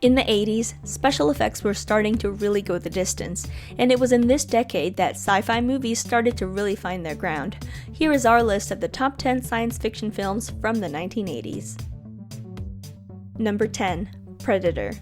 In the 80s, special effects were starting to really go the distance, and it was in this decade that sci-fi movies started to really find their ground. Here is our list of the top 10 science fiction films from the 1980s. Number 10. Predator.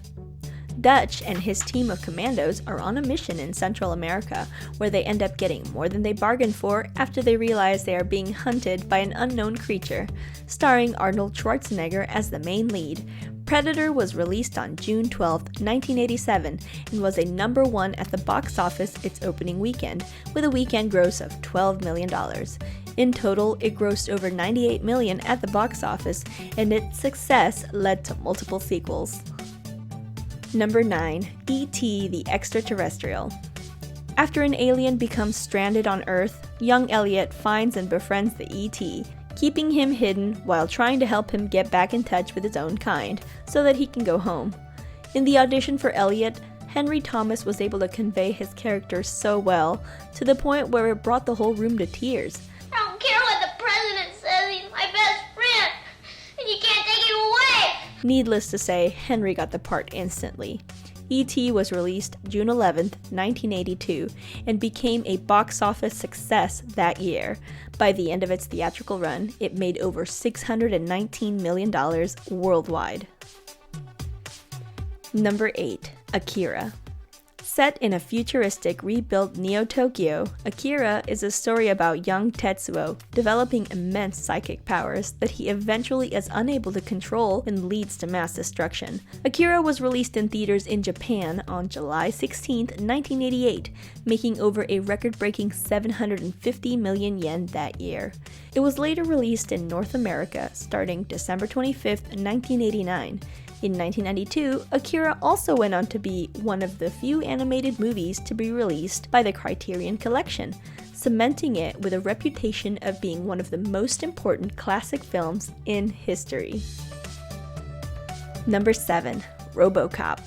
Dutch and his team of commandos are on a mission in Central America, where they end up getting more than they bargained for after they realize they are being hunted by an unknown creature. Starring Arnold Schwarzenegger as the main lead, Predator was released on June 12, 1987, and was a number 1 at the box office its opening weekend, with a weekend gross of $12 million. In total, it grossed over $98 million at the box office, and its success led to multiple sequels. Number 9. E.T. the Extraterrestrial. After an alien becomes stranded on Earth, young Elliot finds and befriends the E.T., keeping him hidden while trying to help him get back in touch with his own kind, so that he can go home. In the audition for Elliot, Henry Thomas was able to convey his character so well, to the point where it brought the whole room to tears. I don't care what the president says, he's my best friend, and you can't take him away! Needless to say, Henry got the part instantly. E.T. was released June 11, 1982, and became a box office success that year. By the end of its theatrical run, it made over $619 million worldwide. Number 8. Akira. Set in a futuristic, rebuilt Neo-Tokyo, Akira is a story about young Tetsuo developing immense psychic powers that he eventually is unable to control and leads to mass destruction. Akira was released in theaters in Japan on July 16, 1988, making over a record-breaking 750 million yen that year. It was later released in North America starting December 25, 1989. In 1992, Akira also went on to be one of the few animated movies to be released by the Criterion Collection, cementing it with a reputation of being one of the most important classic films in history. Number 7. RoboCop.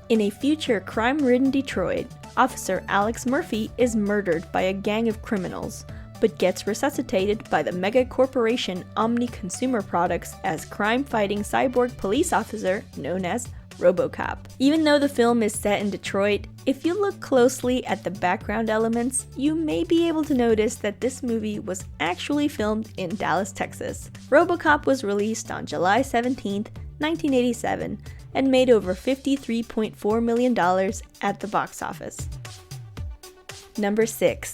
In a future crime-ridden Detroit, Officer Alex Murphy is murdered by a gang of criminals, but gets resuscitated by the mega corporation Omni Consumer Products as crime-fighting cyborg police officer known as RoboCop. Even though the film is set in Detroit, if you look closely at the background elements, you may be able to notice that this movie was actually filmed in Dallas, Texas. RoboCop was released on July 17, 1987, and made over $53.4 million at the box office. Number 6.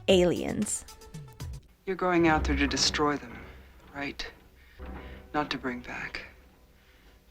Aliens. You're going out there to destroy them, right? Not to bring back,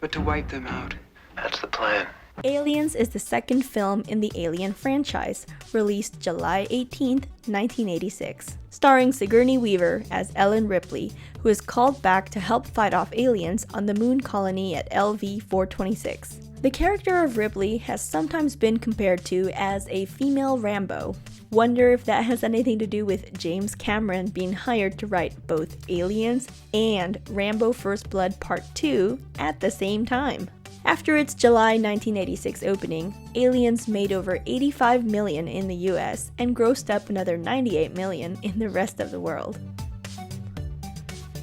but to wipe them out. That's the plan. Aliens is the second film in the Alien franchise, released July 18, 1986, starring Sigourney Weaver as Ellen Ripley, who is called back to help fight off aliens on the moon colony at LV-426. The character of Ripley has sometimes been compared to as a female Rambo. Wonder if that has anything to do with James Cameron being hired to write both Aliens and Rambo First Blood Part 2 at the same time. After its July 1986 opening, Aliens made over $85 million in the US and grossed up another $98 million in the rest of the world.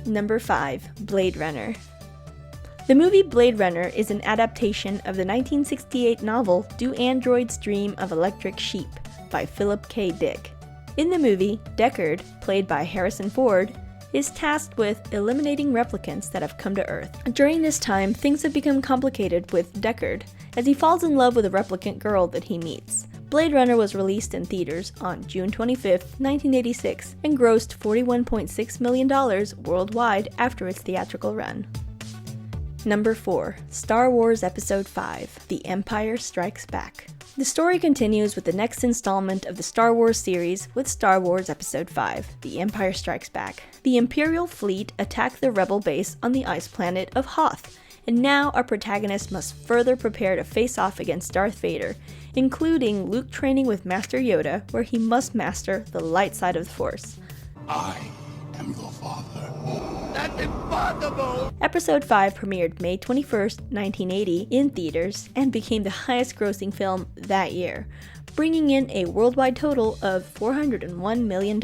Number 5. Blade Runner. The movie Blade Runner is an adaptation of the 1968 novel Do Androids Dream of Electric Sheep by Philip K. Dick. In the movie, Deckard, played by Harrison Ford, is tasked with eliminating replicants that have come to Earth. During this time, things have become complicated with Deckard, as he falls in love with a replicant girl that he meets. Blade Runner was released in theaters on June 25, 1986, and grossed $41.6 million worldwide after its theatrical run. Number 4. Star Wars Episode V: The Empire Strikes Back. The story continues with the next installment of the Star Wars series with Star Wars Episode V: The Empire Strikes Back. The Imperial fleet attack the rebel base on the ice planet of Hoth, and now our protagonist must further prepare to face off against Darth Vader, including Luke training with Master Yoda, where he must master the light side of the Force. I am your father. That's impossible! Episode 5 premiered May 21st, 1980 in theaters and became the highest grossing film that year, bringing in a worldwide total of $401 million.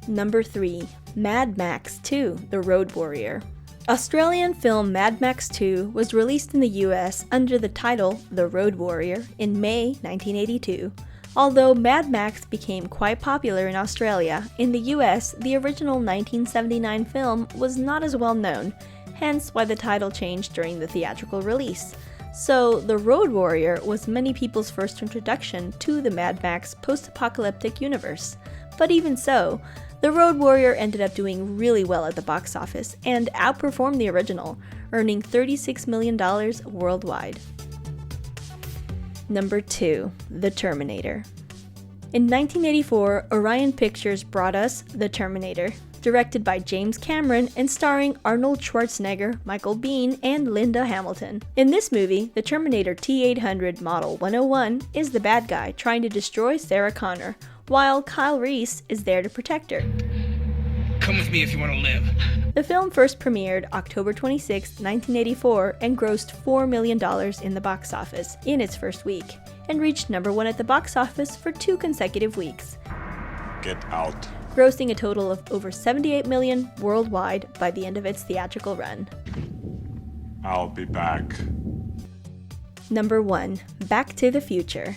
Number 3. Mad Max 2: The Road Warrior. Australian film Mad Max 2 was released in the US under the title The Road Warrior in May 1982. Although Mad Max became quite popular in Australia, in the US, the original 1979 film was not as well known, hence why the title changed during the theatrical release. So, The Road Warrior was many people's first introduction to the Mad Max post-apocalyptic universe. But even so, The Road Warrior ended up doing really well at the box office and outperformed the original, earning $36 million worldwide. Number 2. The Terminator. In 1984, Orion Pictures brought us The Terminator, directed by James Cameron and starring Arnold Schwarzenegger, Michael Biehn, and Linda Hamilton. In this movie, the Terminator T-800 Model 101 is the bad guy trying to destroy Sarah Connor, while Kyle Reese is there to protect her. Come with me if you want to live. The film first premiered October 26, 1984, and grossed $4 million in the box office in its first week, and reached number 1 at the box office for 2 consecutive weeks. Get out. Grossing a total of over $78 million worldwide by the end of its theatrical run. I'll be back. Number 1. Back to the Future.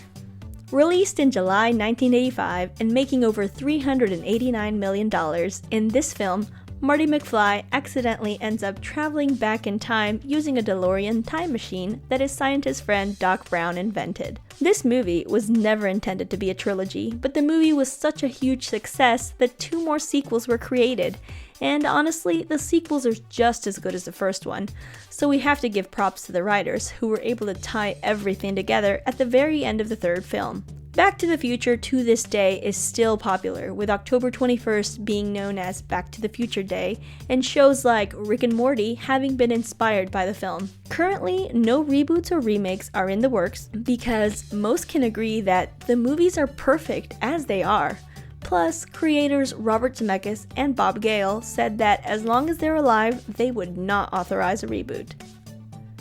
Released in July 1985 and making over $389 million, in this film, Marty McFly accidentally ends up traveling back in time using a DeLorean time machine that his scientist friend Doc Brown invented. This movie was never intended to be a trilogy, but the movie was such a huge success that 2 more sequels were created, and honestly, the sequels are just as good as the first one, so we have to give props to the writers who were able to tie everything together at the very end of the 3rd film. Back to the Future to this day is still popular, with October 21st being known as Back to the Future Day, and shows like Rick and Morty having been inspired by the film. Currently, no reboots or remakes are in the works because most can agree that the movies are perfect as they are. Plus, creators Robert Zemeckis and Bob Gale said that as long as they're alive, they would not authorize a reboot.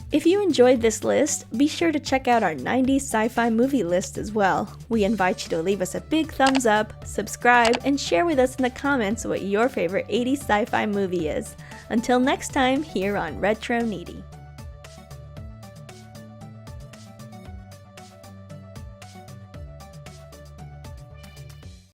If you enjoyed this list, be sure to check out our 90s sci-fi movie list as well. We invite you to leave us a big thumbs up, subscribe, and share with us in the comments what your favorite 80s sci-fi movie is. Until next time, here on Retro Needy.